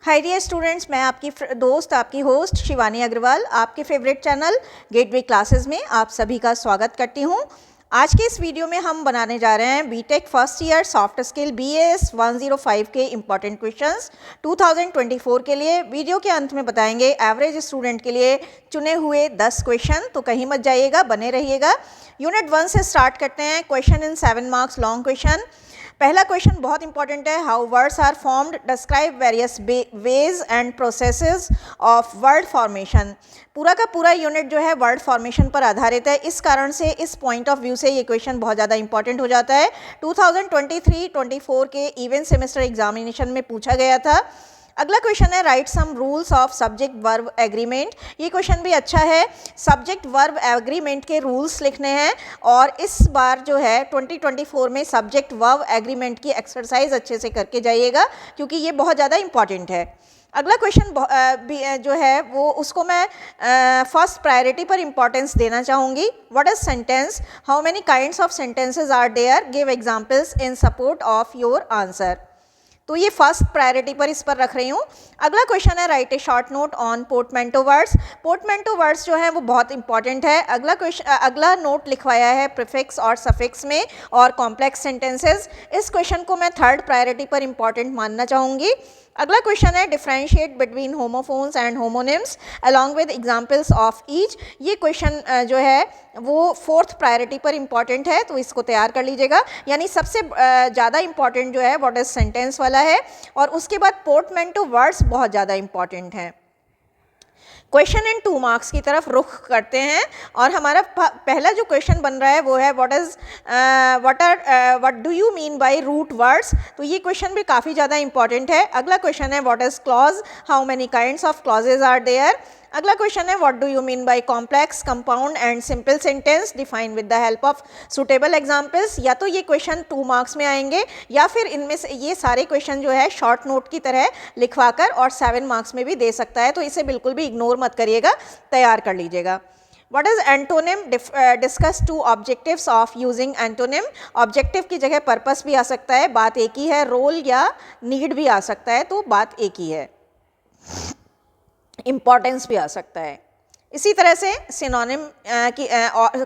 Hi dear students, मैं आपकी दोस्त आपकी होस्ट शिवानी अग्रवाल आपके फेवरेट चैनल गेटवे क्लासेस में आप सभी का स्वागत करती हूँ। आज के इस वीडियो में हम बनाने जा रहे हैं BTech first year soft skill BAS 105 के इम्पॉर्टेंट क्वेश्चंस 2024 के लिए। वीडियो के अंत में बताएंगे एवरेज स्टूडेंट के लिए चुने हुए 10 क्वेश्चन, तो कहीं मत जाइएगा, बने रहिएगा। यूनिट 1 से स्टार्ट करते हैं। Question in 7 marks long question. पहला क्वेश्चन बहुत इंपॉर्टेंट है। How words are formed, describe various ways and processes of word formation. पूरा का पूरा यूनिट जो है वर्ड फॉर्मेशन पर आधारित है। इस कारण से इस पॉइंट ऑफ व्यू से ये क्वेश्चन बहुत ज़्यादा इंपॉर्टेंट हो जाता है। 2023-24 के इवेंट सेमेस्टर एग्जामिनेशन में पूछा गया था। अगला क्वेश्चन है write some rules of subject verb agreement. ये क्वेश्चन भी अच्छा है। सब्जेक्ट वर्ब एग्रीमेंट के रूल्स लिखने हैं और इस बार जो है 2024 में सब्जेक्ट वर्ब एग्रीमेंट की एक्सरसाइज अच्छे से करके जाइएगा क्योंकि ये बहुत ज़्यादा इंपॉर्टेंट है। अगला क्वेश्चन जो है वो उसको मैं फर्स्ट प्रायोरिटी पर इंपॉर्टेंस देना चाहूँगी। What is sentence, how many kinds of sentences are there, give examples in support of your answer. तो ये फर्स्ट प्रायोरिटी पर इस पर रख रही हूँ। अगला क्वेश्चन है write a short note on portmanteau words. Portmanteau words जो है वो बहुत इंपॉर्टेंट है। अगला नोट लिखवाया है प्रीफिक्स और सफिक्स में और कॉम्प्लेक्स सेंटेंसेस। इस क्वेश्चन को मैं थर्ड प्रायोरिटी पर इंपॉर्टेंट मानना चाहूँगी। अगला क्वेश्चन है differentiate between homophones and homonyms along with examples of each. ये क्वेश्चन जो है वो फोर्थ प्रायोरिटी पर इंपॉर्टेंट है, तो इसको तैयार कर लीजिएगा। यानी सबसे ज़्यादा इंपॉर्टेंट जो है व्हाट इज सेंटेंस वाला है और उसके बाद पोर्टमेंटो वर्ड्स बहुत ज़्यादा इंपॉर्टेंट हैं। क्वेश्चन इन 2 मार्क्स की तरफ रुख करते हैं और हमारा पहला जो क्वेश्चन बन रहा है वो है what do you mean by root words. तो ये क्वेश्चन भी काफ़ी ज़्यादा इंपॉर्टेंट है। अगला क्वेश्चन है what is clause, how many kinds of clauses are there. अगला क्वेश्चन है what do you mean by complex, compound and simple sentence, define with the help of suitable examples. या तो ये क्वेश्चन 2 मार्क्स में आएंगे या फिर इनमें से ये सारे क्वेश्चन जो है शॉर्ट नोट की तरह लिखवाकर और 7 मार्क्स में भी दे सकता है, तो इसे बिल्कुल भी इग्नोर मत करिएगा, तैयार कर लीजिएगा। What is antonym? Discuss 2 objectives of using antonym. Objective की जगह पर्पस भी आ सकता है, बात एक ही है। रोल या नीड भी आ सकता है, तो बात एक ही है। इम्पॉर्टेंस भी आ सकता है। इसी तरह से सिनोनिम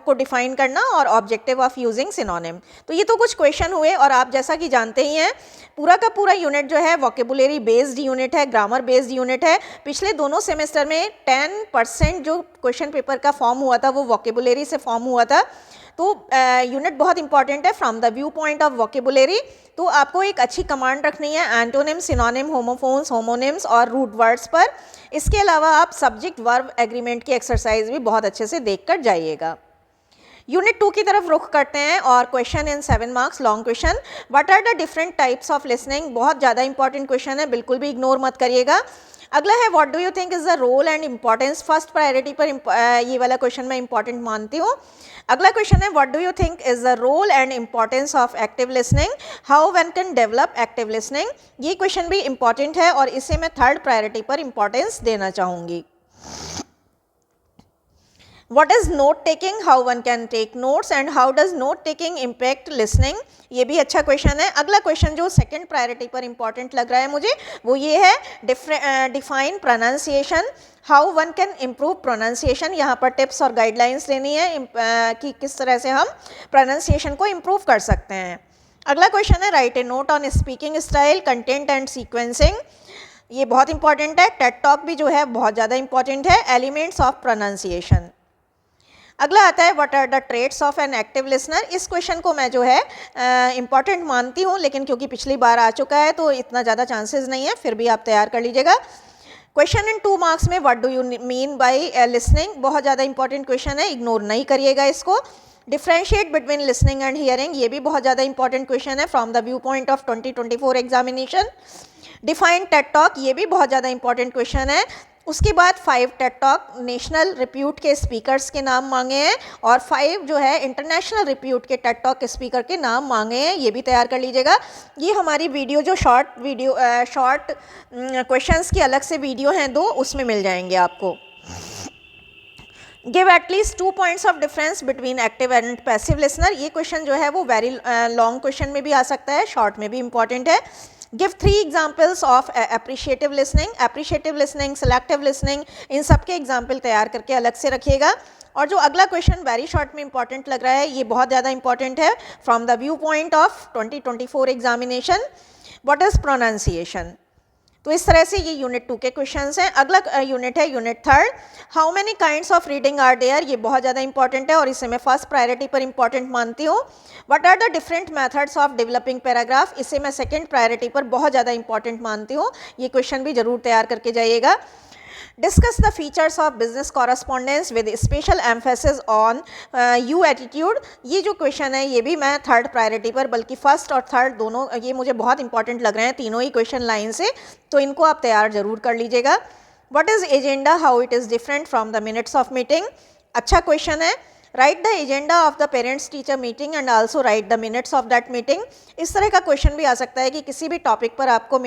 को डिफाइन करना और ऑब्जेक्टिव ऑफ यूजिंग सिनोनिम। तो ये तो कुछ क्वेश्चन हुए और आप जैसा कि जानते ही हैं पूरा का पूरा यूनिट जो है वोकेबुलरी बेस्ड यूनिट है, ग्रामर बेस्ड यूनिट है। पिछले दोनों सेमेस्टर में 10% जो क्वेश्चन पेपर का फॉर्म हुआ था वो वोकेबुलरी से फॉर्म हुआ था। तो यूनिट बहुत इंपॉर्टेंट है from the view point of vocabulary. तो आपको एक अच्छी कमांड रखनी है एंटोनिम, सिनोनिम, होमोफोन्स, होमोनिम्स और रूट वर्ड्स पर। इसके अलावा आप सब्जेक्ट वर्ब एग्रीमेंट की एक्सरसाइज भी बहुत अच्छे से देख कर जाइएगा। यूनिट 2 की तरफ रुख करते हैं और question in 7 marks long question. What are the different types of listening. बहुत ज़्यादा इंपॉर्टेंट क्वेश्चन है, बिल्कुल भी इग्नोर मत करिएगा। अगला है what do you think is the role and importance. First priority पर ये वाला क्वेश्चन मैं इंपॉर्टेंट मानती हूँ। अगला क्वेश्चन है what do you think is the role and importance of active listening, how one can develop active listening. ये question भी इंपॉर्टेंट है और इसे मैं थर्ड प्रायोरिटी पर इंपॉर्टेंस देना चाहूँगी। What is note taking? How one can take notes and how does note taking impact listening? ये भी अच्छा क्वेश्चन है। अगला क्वेश्चन जो सेकंड प्रायोरिटी पर इंपॉर्टेंट लग रहा है मुझे वो ये है define pronunciation, how one can improve pronunciation. यहाँ पर टिप्स और गाइडलाइंस लेनी है कि किस तरह से हम प्रोनाउंसिएशन को इम्प्रूव कर सकते हैं। अगला क्वेश्चन है write A note on speaking style, content and sequencing. ये बहुत इंपॉर्टेंट है। टेड टॉक भी जो है बहुत ज़्यादा इंपॉर्टेंट है। Elements of pronunciation. अगला आता है what are the traits of an active listener. इस क्वेश्चन को मैं जो है इंपॉर्टेंट मानती हूँ, लेकिन क्योंकि पिछली बार आ चुका है तो इतना ज़्यादा चांसेस नहीं है, फिर भी आप तैयार कर लीजिएगा। क्वेश्चन इन 2 मार्क्स में what do you mean by listening, बहुत ज़्यादा इंपॉर्टेंट क्वेश्चन है, इग्नोर नहीं करिएगा इसको। Differentiate between listening and hearing, ये भी बहुत ज़्यादा इंपॉर्टेंट क्वेश्चन है from the view point of 2024 examination. Define Ted talk, ये भी बहुत ज़्यादा इंपॉर्टेंट क्वेश्चन है। उसके बाद 5 टेड टॉक नेशनल रिप्यूट के स्पीकर्स के नाम मांगे हैं और 5 जो है इंटरनेशनल रिप्यूट के टेड टॉक स्पीकर के नाम मांगे हैं, ये भी तैयार कर लीजिएगा। ये हमारी वीडियो जो शॉर्ट क्वेश्चंस की अलग से वीडियो हैं 2, उसमें मिल जाएंगे आपको। Give at least 2 points of difference between active and passive listener. ये क्वेश्चन जो है वो वेरी लॉन्ग क्वेश्चन में भी आ सकता है, शॉर्ट में भी इंपॉर्टेंट है। Give 3 examples of appreciative listening, selective listening, इन सब के एग्जाम्पल तैयार करके अलग से रखिएगा। और जो अगला क्वेश्चन वेरी शॉर्ट में इंपॉर्टेंट लग रहा है, ये बहुत ज़्यादा इंपॉर्टेंट है from the view point of 2024 examination, what is pronunciation. तो इस तरह से ये यूनिट 2 के क्वेश्चंस हैं। अगला यूनिट है unit 3, how many kinds of reading are there. ये बहुत ज़्यादा इंपॉर्टेंट है और इसे मैं फर्स्ट प्रायोरिटी पर इंपॉर्टेंट मानती हूँ। What are the different methods of developing paragraph, इसे मैं सेकंड प्रायोरिटी पर बहुत ज़्यादा इंपॉर्टेंट मानती हूँ। ये क्वेश्चन भी जरूर तैयार करके जाइएगा। Discuss the features of business correspondence with special emphasis on you attitude. ये जो क्वेश्चन है ये भी मैं थर्ड प्रायोरिटी पर, बल्कि फर्स्ट और थर्ड दोनों ये मुझे बहुत इंपॉर्टेंट लग रहे हैं, तीनों ही क्वेश्चन लाइन से, तो इनको आप तैयार जरूर कर लीजिएगा। What is agenda, how it is different from the minutes of meeting. अच्छा क्वेश्चन है। Right the agenda of the parents teacher meeting and also right the minutes of that meeting. इस तरह का क्वेश्चन भी आ सकता है कि किसी भी टॉपिक पर आपको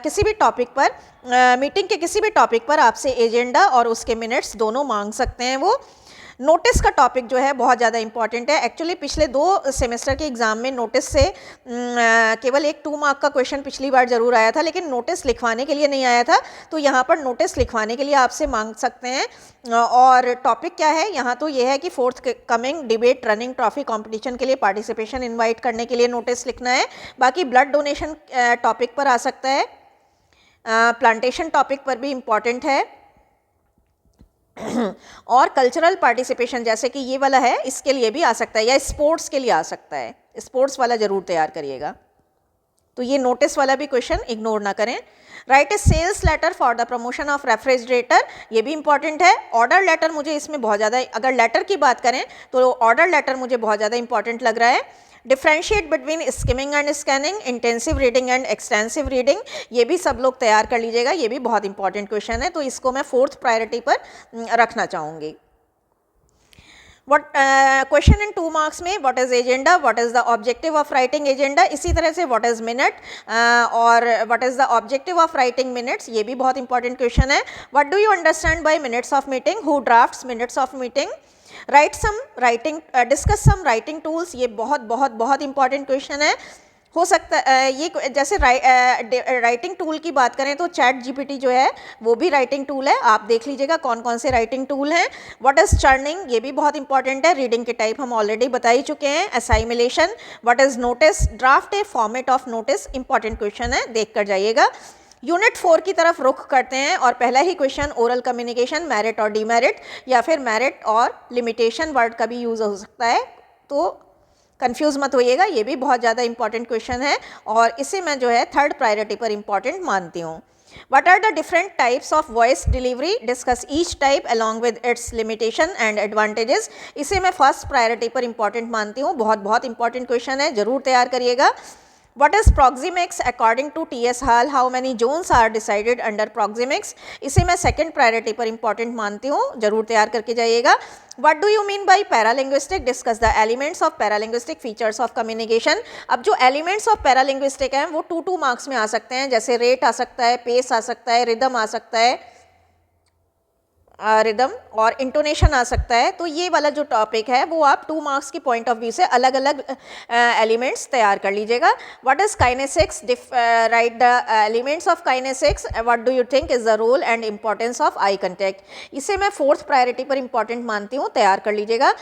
किसी भी टॉपिक पर मीटिंग के किसी भी टॉपिक पर आपसे एजेंडा और उसके मिनट्स दोनों मांग सकते हैं वो। नोटिस का टॉपिक जो है बहुत ज़्यादा इंपॉर्टेंट है। एक्चुअली पिछले 2 सेमेस्टर के एग्ज़ाम में नोटिस से केवल एक 2 मार्क का क्वेश्चन पिछली बार ज़रूर आया था, लेकिन नोटिस लिखवाने के लिए नहीं आया था। तो यहाँ पर नोटिस लिखवाने के लिए आपसे मांग सकते हैं। और टॉपिक क्या है यहाँ, तो ये है कि fourth coming debate running trophy competition के लिए पार्टिसिपेशन इन्वाइट करने के लिए नोटिस लिखना है। बाकी ब्लड डोनेशन टॉपिक पर आ सकता है, प्लांटेशन टॉपिक पर भी इम्पॉर्टेंट है, और कल्चरल पार्टिसिपेशन जैसे कि ये वाला है इसके लिए भी आ सकता है, या स्पोर्ट्स के लिए आ सकता है। स्पोर्ट्स वाला ज़रूर तैयार करिएगा। तो ये नोटिस वाला भी क्वेश्चन इग्नोर ना करें। Write a sales letter for the promotion of refrigerator, ये भी इंपॉर्टेंट है। ऑर्डर लेटर मुझे इसमें बहुत ज़्यादा, अगर लेटर की बात करें तो ऑर्डर लेटर मुझे बहुत ज़्यादा इंपॉर्टेंट लग रहा है। Differentiate between skimming and scanning, intensive reading and extensive reading, ये भी सब लोग तैयार कर लीजिएगा। ये भी बहुत इंपॉर्टेंट क्वेश्चन है, तो इसको मैं फोर्थ प्रायोरिटी पर रखना चाहूँगी। क्वेश्चन इन 2 मार्क्स में, what is agenda, what is the objective of writing agenda, इसी तरह से व्हाट इज मिनट और what is the objective of writing minutes, ये भी बहुत इंपॉर्टेंट क्वेश्चन है। What do you understand by minutes of meeting, who drafts minutes of meeting. Write some writing, discuss some writing tools, ये बहुत बहुत बहुत important question है। हो सकता है ये जैसे राइटिंग टूल की बात करें तो चैट जीपीटी जो है वो भी राइटिंग टूल है, आप देख लीजिएगा कौन कौन से राइटिंग टूल हैं। व्हाट इज चर्निंग, ये भी बहुत इंपॉर्टेंट है। रीडिंग के टाइप हम ऑलरेडी बता ही चुके हैं। Assimilation, what is notice, draft a format of notice, important question है, देख कर जाइएगा। यूनिट 4 की तरफ रुख करते हैं और पहला ही क्वेश्चन ओरल कम्युनिकेशन, मेरिट और डीमेरिट, या फिर मेरिट और लिमिटेशन वर्ड का भी यूज़ हो सकता है, तो कंफ्यूज मत होइएगा। ये भी बहुत ज़्यादा इंपॉर्टेंट क्वेश्चन है और इसे मैं जो है थर्ड प्रायोरिटी पर इंपॉर्टेंट मानती हूँ। What are the different types of voice delivery? Discuss each type along with its limitation and advantages. इसे मैं फर्स्ट प्रायोरिटी पर इंपॉर्टेंट मानती हूँ। बहुत बहुत इंपॉर्टेंट क्वेश्चन है, जरूर तैयार करिएगा। What is proxemics according to T.S. Hall? How many zones are decided under proxemics? इसे मैं सेकंड प्रायोरिटी पर इंपॉर्टेंट मानती हूँ, जरूर तैयार करके जाइएगा। What do you mean by paralinguistic? Discuss the elements of paralinguistic features of communication. अब जो elements of paralinguistic हैं वो 2 मार्क्स में आ सकते हैं, जैसे रेट आ सकता है, पेस आ सकता है, रिदम आ सकता है, रिदम और इंटोनेशन आ सकता है। तो ये वाला जो टॉपिक है वो आप 2 मार्क्स की पॉइंट ऑफ व्यू से अलग अलग एलिमेंट्स तैयार कर लीजिएगा। What is kinesics, write the elements of kinesics. What do you think is the role and importance of eye contact, इसे मैं फोर्थ प्रायोरिटी पर इंपॉर्टेंट मानती हूँ, तैयार कर लीजिएगा।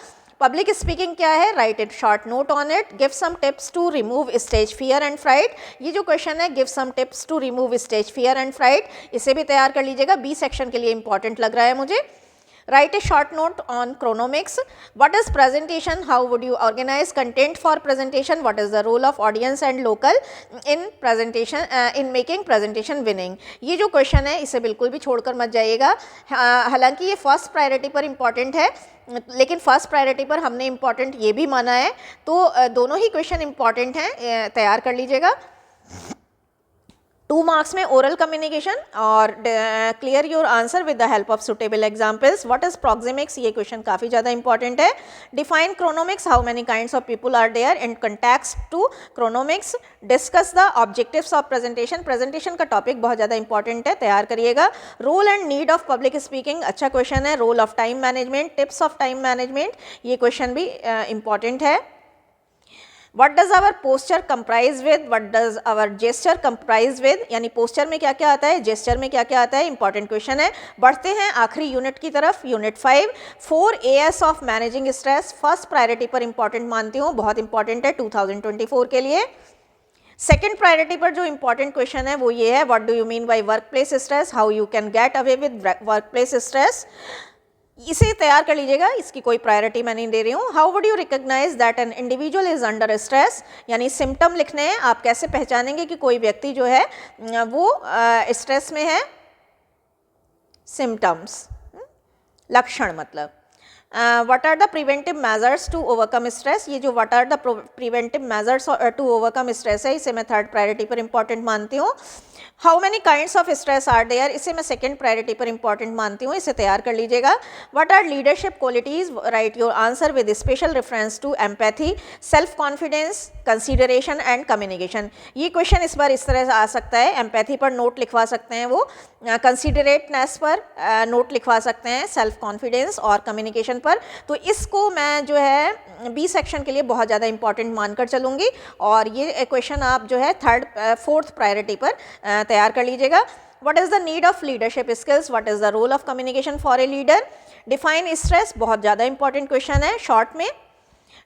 पब्लिक स्पीकिंग क्या है, write it short note on it. Give some tips to remove stage fear and fright, ये जो क्वेश्चन है give some tips to remove stage fear and fright, इसे भी तैयार कर लीजिएगा, बी सेक्शन के लिए इंपॉर्टेंट लग रहा है मुझे। Write a short note on chronomics. What is presentation? How would you organize content for presentation? What is the role of audience and local in presentation, in making presentation winning? ये जो question है इसे बिल्कुल भी छोड़कर मत जाइएगा। हालांकि ये फर्स्ट प्रायोरिटी पर इम्पॉर्टेंट है, लेकिन फर्स्ट प्रायोरिटी पर हमने इम्पॉर्टेंट ये भी माना है, तो दोनों ही क्वेश्चन इम्पॉर्टेंट हैं, तैयार कर लीजिएगा। 2 मार्क्स में ओरल कम्युनिकेशन और clear your answer with the help of suitable examples. What is proxemics, ये क्वेश्चन काफ़ी ज़्यादा इंपॉर्टेंट है। Define chronemics, how many kinds of people are there in context to chronemics. Discuss the objectives of presentation, presentation का topic बहुत ज़्यादा important है, तैयार करिएगा। Role and need of public speaking, अच्छा क्वेश्चन है। Role of time management, tips of time management, ये question भी इंपॉर्टेंट है। What does our posture comprise with, what does our gesture comprise with, यानी पोस्चर में क्या क्या आता है, जेस्चर में क्या क्या आता है, इंपॉर्टेंट क्वेश्चन है। बढ़ते हैं आखिरी यूनिट की तरफ, unit 5 4 AS of managing stress, first priority पर इंपॉर्टेंट मानती हूँ, बहुत इंपॉर्टेंट है 2024 के लिए। सेकेंड प्रायोरिटी पर जो इंपॉर्टेंट क्वेश्चन है वो ये है, what do you mean by work place stress, how you can get away with work place stress. इसे तैयार कर लीजिएगा, इसकी कोई प्रायोरिटी मैं नहीं दे रही हूँ। How would you recognise that an individual is under stress, यानी सिम्टम लिखने हैं, आप कैसे पहचानेंगे कि कोई व्यक्ति जो है वो स्ट्रेस में है। सिम्टम्स, लक्षण मतलब। What are the preventive measures to overcome stress, ये जो what are the preventive measures to overcome stress है, इसे मैं थर्ड प्रायोरिटी पर इंपॉर्टेंट मानती हूँ। How many kinds of stress are there, इसे मैं सेकेंड प्रायोरिटी पर इंपॉर्टेंट मानती हूँ, इसे तैयार कर लीजिएगा। What are leadership qualities, write your answer with special reference to empathy, self confidence, consideration and communication. ये क्वेश्चन इस बार इस तरह से आ सकता है, एम्पैथी पर नोट लिखवा सकते हैं वो, कंसीडरेटनेस पर नोट लिखवा सकते हैं, सेल्फ कॉन्फिडेंस और कम्युनिकेशन पर। तो इसको मैं जो है बी सेक्शन के लिए बहुत ज़्यादा इंपॉर्टेंट मानकर चलूँगी, और ये क्वेश्चन आप जो है फोर्थ प्रायोरिटी पर तैयार कर लीजिएगा। What is the need of leadership skills, what is the role of communication for a leader. Define stress, बहुत ज़्यादा इंपॉर्टेंट क्वेश्चन है शॉर्ट में।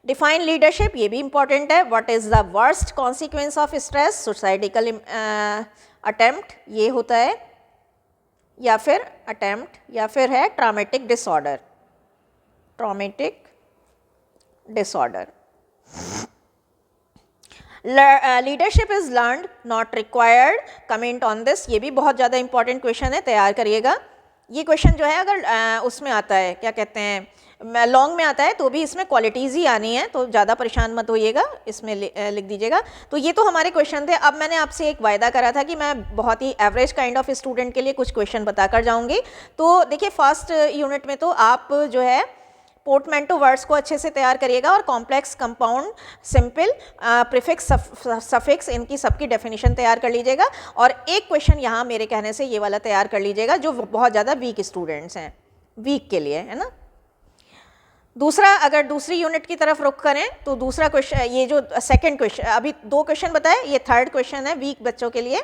डिफाइन लीडरशिप, ये भी इंपॉर्टेंट है। What is the worst consequence of stress, suicidal attempt, ये होता है, या फिर अटेम्प्ट, या फिर है traumatic disorder, traumatic disorder. Leadership is learned not required, comment on this, ये भी बहुत ज़्यादा इंपॉर्टेंट क्वेश्चन है, तैयार करिएगा। ये क्वेश्चन जो है अगर उसमें आता है, क्या कहते हैं, लॉन्ग में आता है, तो भी इसमें क्वालिटीज़ ही आनी है, तो ज़्यादा परेशान मत होइएगा, इसमें लिख दीजिएगा। तो ये तो हमारे क्वेश्चन थे। अब मैंने आपसे एक वायदा करा था कि मैं बहुत ही एवरेज काइंड ऑफ स्टूडेंट के लिए कुछ क्वेश्चन बताकर जाऊँगी। तो देखिए, फर्स्ट यूनिट में तो आप जो है पोर्टमैंटो वर्ड्स को अच्छे से तैयार करिएगा, और complex, compound, simple, prefix, suffix, इनकी सबकी डेफिनेशन तैयार कर लीजिएगा। और एक क्वेश्चन यहाँ मेरे कहने से ये वाला तैयार कर लीजिएगा, जो बहुत ज़्यादा वीक स्टूडेंट्स हैं, वीक के लिए, है ना। दूसरा, अगर दूसरी यूनिट की तरफ रुख करें तो दूसरा क्वेश्चन, ये जो सेकंड क्वेश्चन, अभी दो क्वेश्चन बताए, ये थर्ड क्वेश्चन है वीक बच्चों के लिए,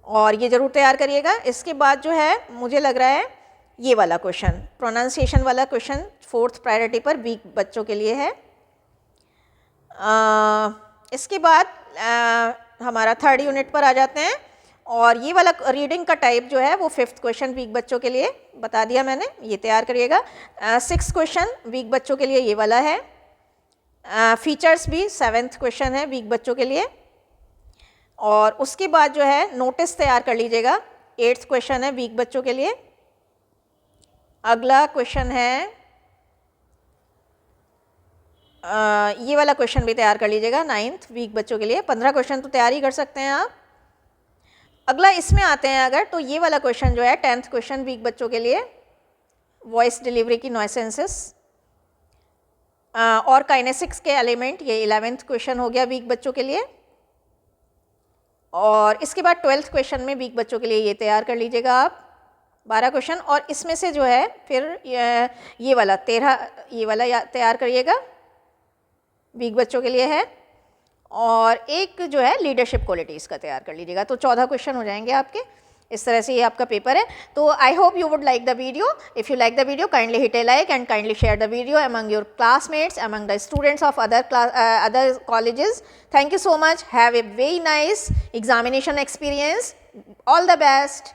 और ये जरूर तैयार करिएगा। इसके बाद जो है मुझे लग रहा है ये वाला क्वेश्चन, प्रोनाउंसिएशन वाला क्वेश्चन, फोर्थ प्रायोरिटी पर वीक बच्चों के लिए है। इसके बाद हमारा थर्ड यूनिट पर आ जाते हैं, और ये वाला रीडिंग का टाइप जो है वो फिफ्थ क्वेश्चन वीक बच्चों के लिए बता दिया मैंने, ये तैयार करिएगा। सिक्स्थ क्वेश्चन वीक बच्चों के लिए ये वाला है। फीचर्स भी सेवेंथ क्वेश्चन है वीक बच्चों के लिए। और उसके बाद जो है नोटिस तैयार कर लीजिएगा, एट्थ क्वेश्चन है वीक बच्चों के लिए। अगला क्वेश्चन है ये वाला क्वेश्चन भी तैयार कर लीजिएगा, नाइन्थ वीक बच्चों के लिए। 15 क्वेश्चन तो तैयार ही कर सकते हैं आप। अगला इसमें आते हैं अगर, तो ये वाला क्वेश्चन जो है 10th क्वेश्चन वीक बच्चों के लिए, वॉइस डिलीवरी की नॉइसेंसेस और काइनेसिक्स के एलिमेंट, ये 11th क्वेश्चन हो गया वीक बच्चों के लिए। और इसके बाद 12th क्वेश्चन में वीक बच्चों के लिए ये तैयार कर लीजिएगा आप 12 क्वेश्चन। और इसमें से जो है फिर ये वाला 13, ये वाला तैयार करिएगा, वीक बच्चों के लिए है। और एक जो है लीडरशिप क्वालिटीज़ का तैयार कर लीजिएगा। तो 14 क्वेश्चन हो जाएंगे आपके। इस तरह से ये आपका पेपर है। तो I hope you would like the video. If you like the video, kindly hit A like and kindly share the video among your classmates, among the students of other colleges. Thank you so much. Have a very nice examination experience. All the best.